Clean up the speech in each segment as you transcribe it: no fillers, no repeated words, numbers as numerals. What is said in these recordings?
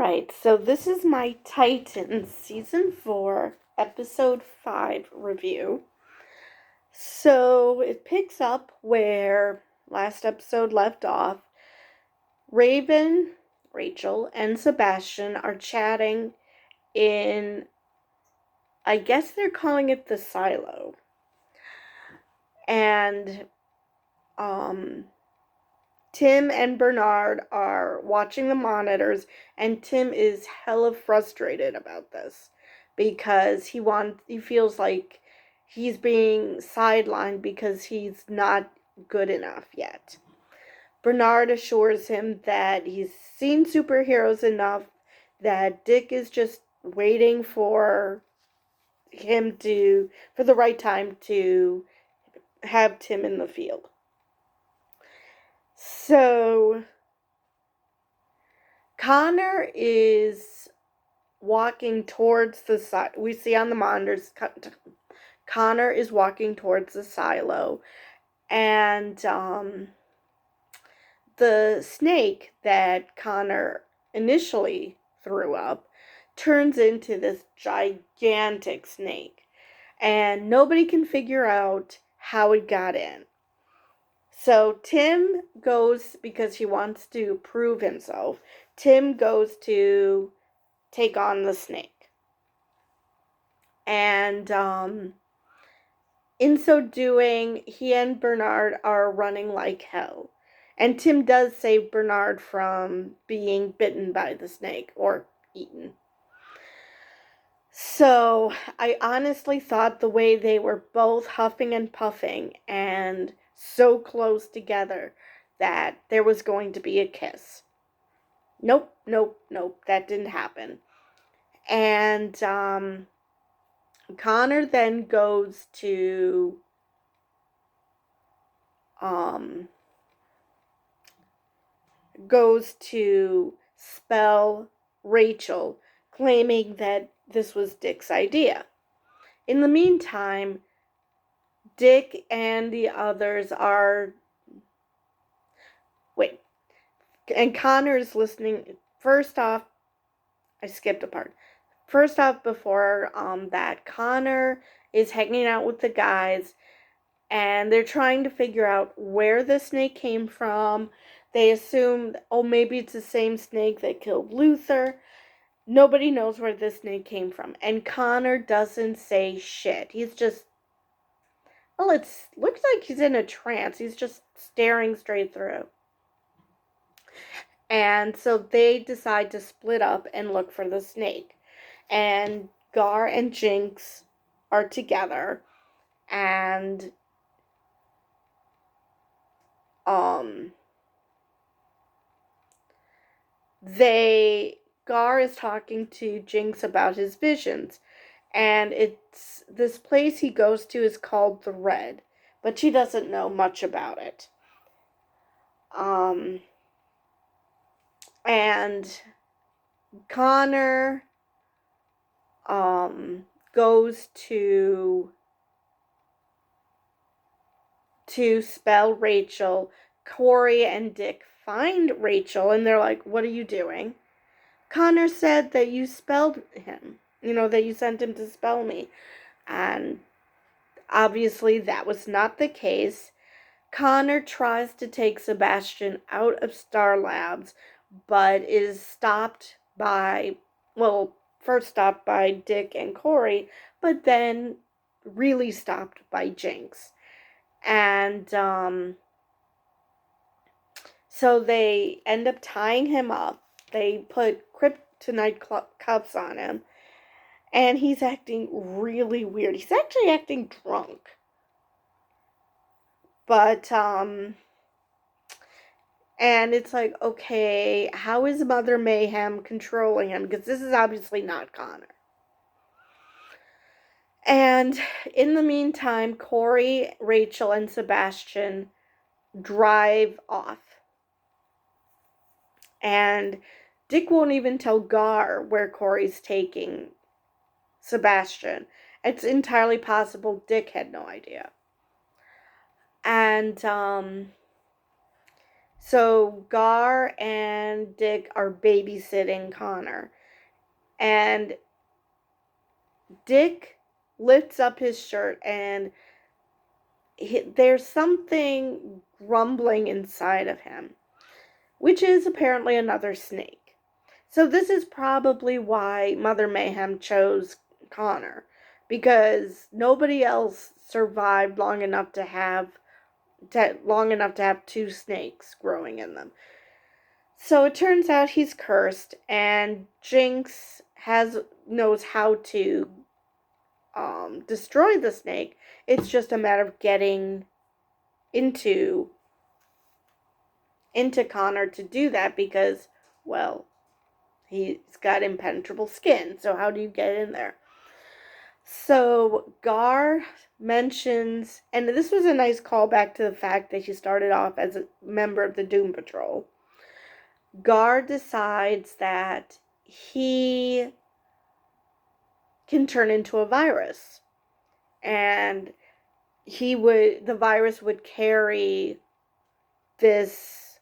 Alright, so this is my Titans Season 4, Episode 5 review. So it picks up where last episode left off. Raven, Rachel, and Sebastian are chatting in, I guess they're calling it the silo. And, Tim and Bernard are watching the monitors, and Tim is hella frustrated about this because he feels like he's being sidelined because he's not good enough yet. Bernard assures him that he's seen superheroes enough, that Dick is just waiting for the right time to have Tim in the field. So Connor is walking towards the side. We see on the monitors, Connor is walking towards the silo, and the snake that Connor initially threw up turns into this gigantic snake, and nobody can figure out how it got in. So Tim goes, because he wants to prove himself, Tim goes to take on the snake. And in so doing, he and Bernard are running like hell. And Tim does save Bernard from being bitten by the snake or eaten. So I honestly thought the way they were both huffing and puffing and so close together that there was going to be a kiss. Nope, that didn't happen. And Connor then goes to spell Rachel, claiming that this was Dick's idea. In the meantime, Dick and the others and Connor's listening. First off, I skipped a part. First off, before that, Connor is hanging out with the guys, and they're trying to figure out where the snake came from. They assume, maybe it's the same snake that killed Luther. Nobody knows where this snake came from. And Connor doesn't say shit. He's just, it looks like he's in a trance. He's just staring straight through. And so they decide to split up and look for the snake. And Gar and Jinx are together. And Gar is talking to Jinx about his visions, and it's this place he goes to is called the Red, but she doesn't know much about it. And Connor goes to spell Rachel. Corey and Dick find Rachel, and they're like, "What are you doing?" Connor said that you spelled him. That you sent him to spell me. And obviously that was not the case. Connor tries to take Sebastian out of Star Labs, but is stopped by, first stopped by Dick and Corey, but then really stopped by Jinx. And so they end up tying him up. They put kryptonite cuffs on him, and he's acting really weird. He's actually acting drunk. But and it's like, okay, how is Mother Mayhem controlling him? Because this is obviously not Connor. And in the meantime, Corey, Rachel, and Sebastian drive off. And Dick won't even tell Gar where Corey's taking Sebastian. It's entirely possible Dick had no idea. And So Gar and Dick are babysitting Connor. And Dick lifts up his shirt and there's something grumbling inside of him, which is apparently another snake. So this is probably why Mother Mayhem chose Connor, because nobody else survived long enough to have two snakes growing in them. So it turns out he's cursed, and Jinx knows how to destroy the snake. It's just a matter of getting into Connor to do that, because, well, he's got impenetrable skin. So how do you get in there? So Gar mentions, and this was a nice callback to the fact that he started off as a member of the Doom Patrol. Gar decides that he can turn into a virus, and the virus would carry this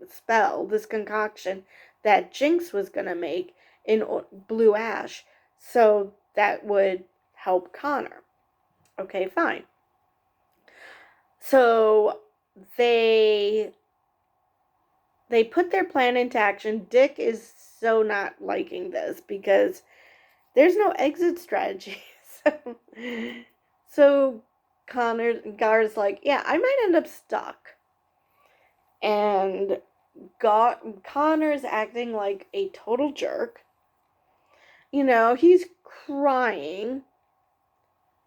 spell, this concoction that Jinx was gonna make in blue ash, so that would help Connor. Okay, fine. So they put their plan into action. Dick is so not liking this because there's no exit strategy. So Gar's like, yeah, I might end up stuck. And Connor's acting like a total jerk. He's crying.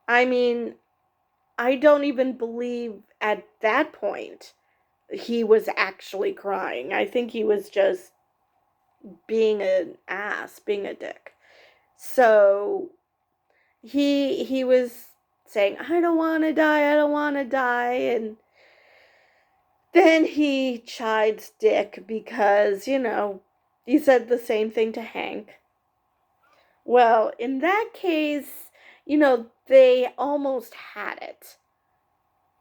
I mean, I don't even believe at that point he was actually crying. I think he was just being an ass, being a dick. So he was saying, I don't want to die, and then he chides Dick because, he said the same thing to Hank. Well, in that case, they almost had it.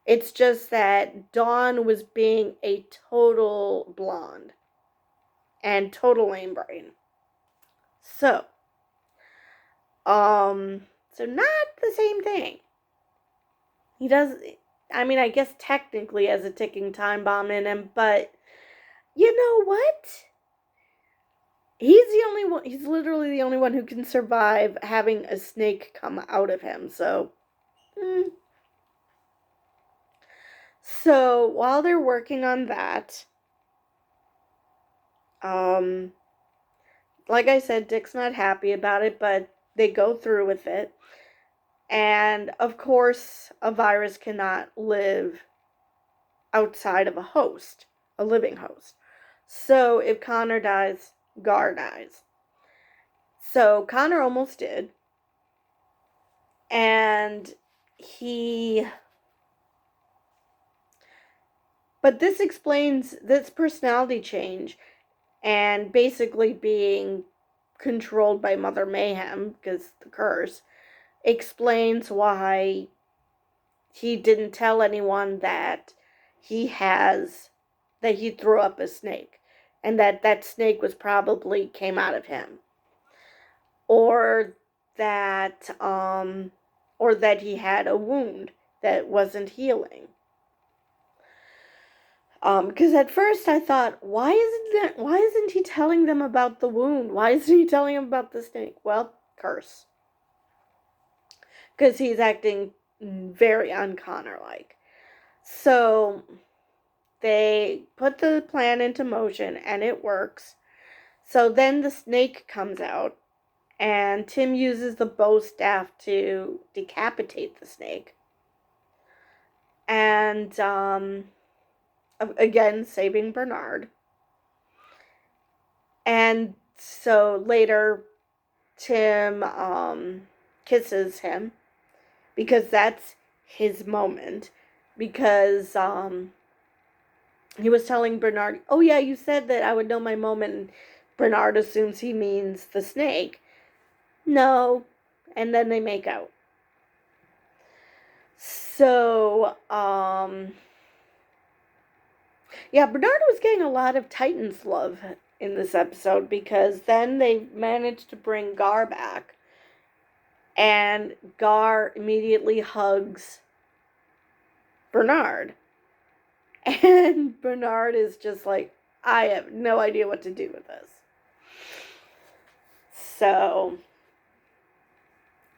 It's just that Dawn was being a total blonde and total lame brain. So not the same thing. He does, I guess technically has a ticking time bomb in him, but you know what? He's literally the only one who can survive having a snake come out of him, so. So, while they're working on that, like I said, Dick's not happy about it, but they go through with it. And, of course, a virus cannot live outside of a living host. So, if Connor dies, Gar dies. So, Connor almost did. And but this explains this personality change and basically being controlled by Mother Mayhem, because the curse, explains why he didn't tell anyone that he threw up a snake, and that snake was probably came out of him, or that he had a wound that wasn't healing. Because at first I thought, why isn't he telling them about the wound? Why isn't he telling them about the snake? Well, curse. Because he's acting very un-Connor-like. So they put the plan into motion and it works. So then the snake comes out and Tim uses the bow staff to decapitate the snake. And again, saving Bernard. And so later, Tim kisses him because that's his moment. Because he was telling Bernard, oh yeah, you said that I would know my moment. And Bernard assumes he means the snake. No. And then they make out. So, Yeah, Bernard was getting a lot of Titans love in this episode because then they managed to bring Gar back. And Gar immediately hugs Bernard. And Bernard is just like, I have no idea what to do with this. So,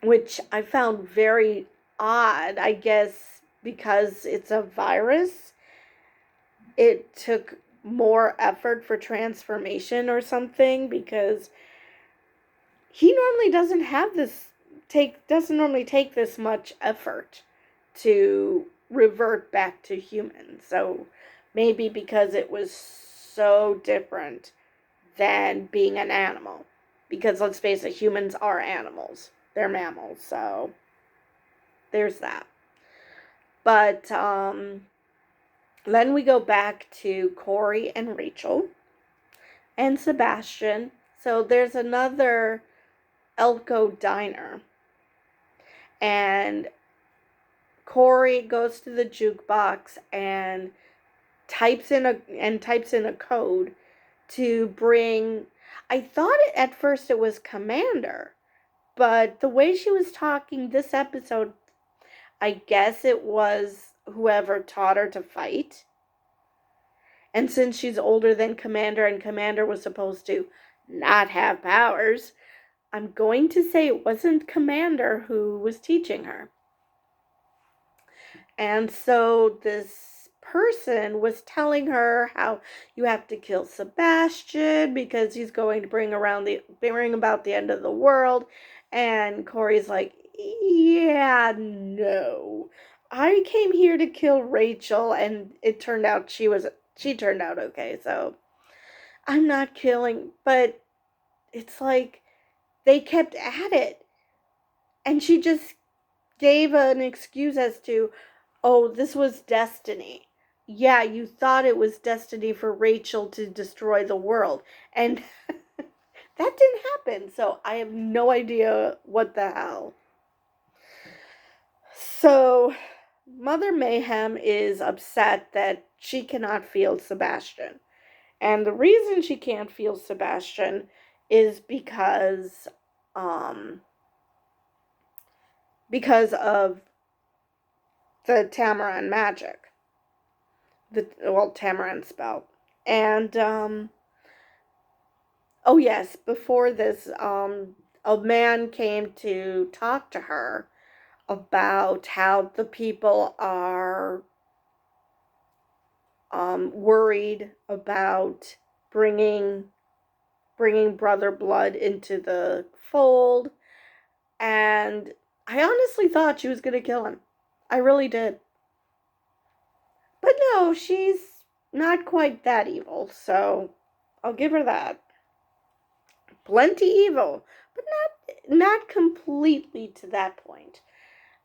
which I found very odd, I guess, because it's a virus. It took more effort for transformation or something, because he normally doesn't have this doesn't normally take this much effort to revert back to human. So maybe because it was so different than being an animal. Because let's face it, humans are animals. They're mammals, so there's that. But then we go back to Corey and Rachel and Sebastian. So there's another Elko diner. And Corey goes to the jukebox and types in a code to bring. I thought at first it was Commander, but the way she was talking this episode, I guess it was whoever taught her to fight. And since she's older than Commander and Commander was supposed to not have powers, I'm going to say it wasn't Commander who was teaching her. And so this person was telling her how you have to kill Sebastian because he's going to bring about the end of the world. And Corey's like, yeah, no. I came here to kill Rachel, and it turned out she turned out okay. So I'm not killing, but it's like they kept at it. And she just gave an excuse as to, oh, this was destiny. Yeah, you thought it was destiny for Rachel to destroy the world. And that didn't happen. So I have no idea what the hell. So Mother Mayhem is upset that she cannot feel Sebastian. And the reason she can't feel Sebastian is because of the Tamaran magic. The Tamaran spell. And oh yes, before this, a man came to talk to her about how the people are worried about bringing brother blood into the fold, and I honestly thought she was going to kill him. I really did. But no, she's not quite that evil, so I'll give her that. Plenty evil, but not completely to that point.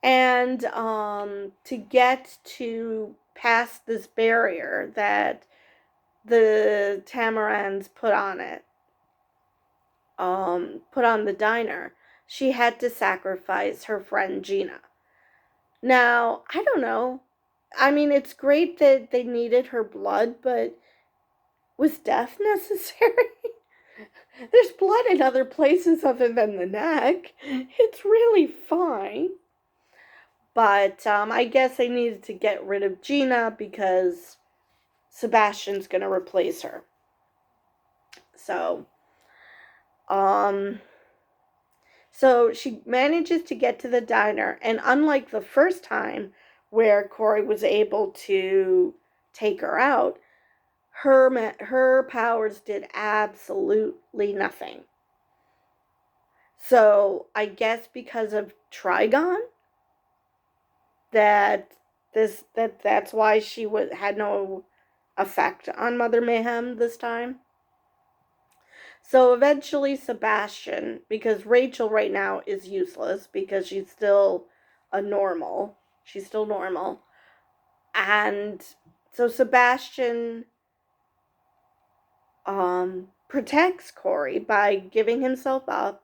And to get to past this barrier that the Tamarans put on the diner, she had to sacrifice her friend Gina. Now, I don't know. I mean, it's great that they needed her blood, but was death necessary? There's blood in other places other than the neck. It's really fine. But I guess they needed to get rid of Gina because Sebastian's going to replace her. So, so she manages to get to the diner, and unlike the first time where Corey was able to take her out, her powers did absolutely nothing. So I guess because of Trigon, that's why she had no effect on Mother Mayhem this time. So eventually Sebastian, because Rachel right now is useless because she's still normal. She's still normal. And so Sebastian protects Corey by giving himself up,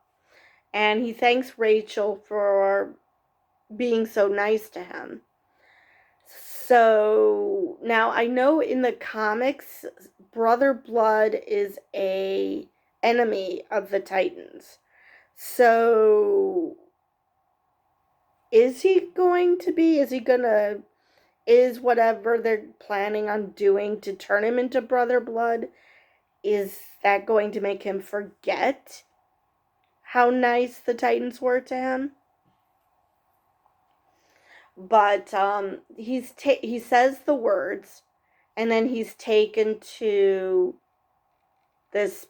and he thanks Rachel for being so nice to him. So now I know in the comics, Brother Blood is a enemy of the Titans. So is he gonna is whatever they're planning on doing to turn him into Brother Blood, is that going to make him forget how nice the Titans were to him? But he says the words, and then he's taken to this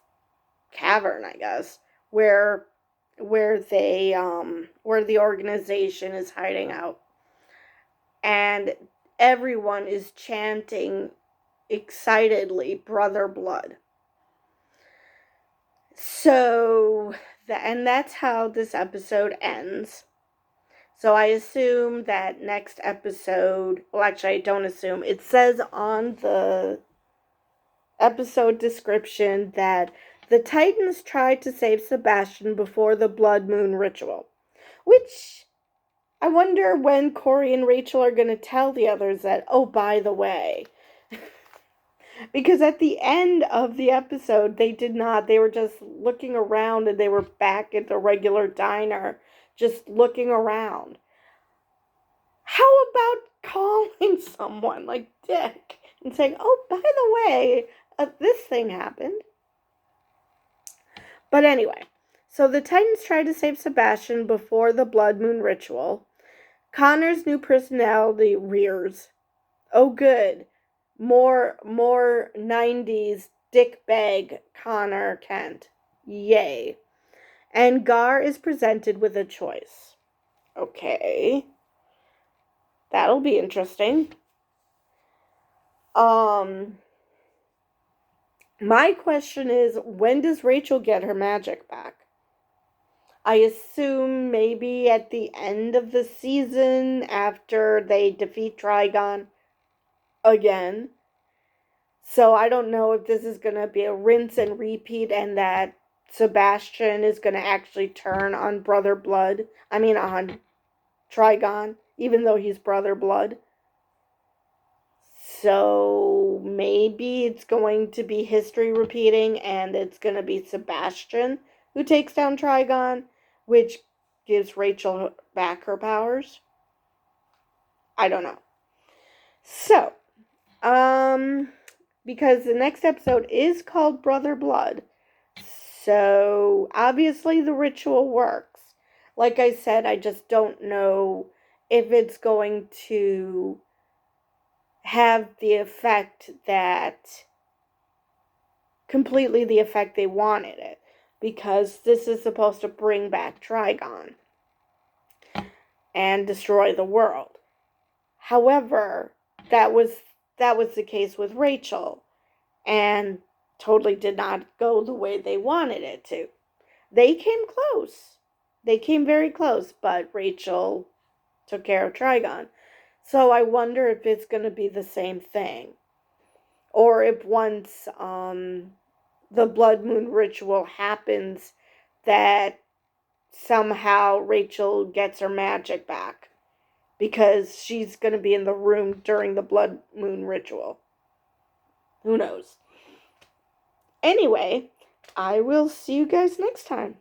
cavern, I guess, where they where the organization is hiding out, and everyone is chanting excitedly, Brother Blood. So and that's how this episode ends. So I assume that next episode, well, actually, I don't assume. It says on the episode description that the Titans tried to save Sebastian before the Blood Moon ritual. Which, I wonder when Corey and Rachel are going to tell the others that, oh, by the way. Because at the end of the episode, they did not. They were just looking around, and they were back at the regular diner, just looking around. How about calling someone like Dick and saying, oh, by the way, this thing happened? But anyway, so the Titans tried to save Sebastian before the Blood Moon ritual. Connor's new personality rears. Oh, good. More 90s dick bag Connor Kent. Yay. And Gar is presented with a choice. Okay. That'll be interesting. My question is, when does Rachel get her magic back? I assume maybe at the end of the season after they defeat Trigon again. So I don't know if this is going to be a rinse and repeat and that Sebastian is going to actually turn on Brother Blood. On Trigon, even though he's Brother Blood. So maybe it's going to be history repeating and it's going to be Sebastian who takes down Trigon, which gives Rachel back her powers. I don't know. So, because the next episode is called Brother Blood, so obviously the ritual works. Like I said, I just don't know if it's going to have the effect completely the effect they wanted it, because this is supposed to bring back Trigon and destroy the world. However, that was the case with Rachel, and totally did not go the way they wanted it to. They came close. They came very close, but Rachel took care of Trigon. So I wonder if it's going to be the same thing. Or if once the Blood Moon ritual happens, that somehow Rachel gets her magic back. Because she's going to be in the room during the Blood Moon ritual. Who knows? Anyway, I will see you guys next time.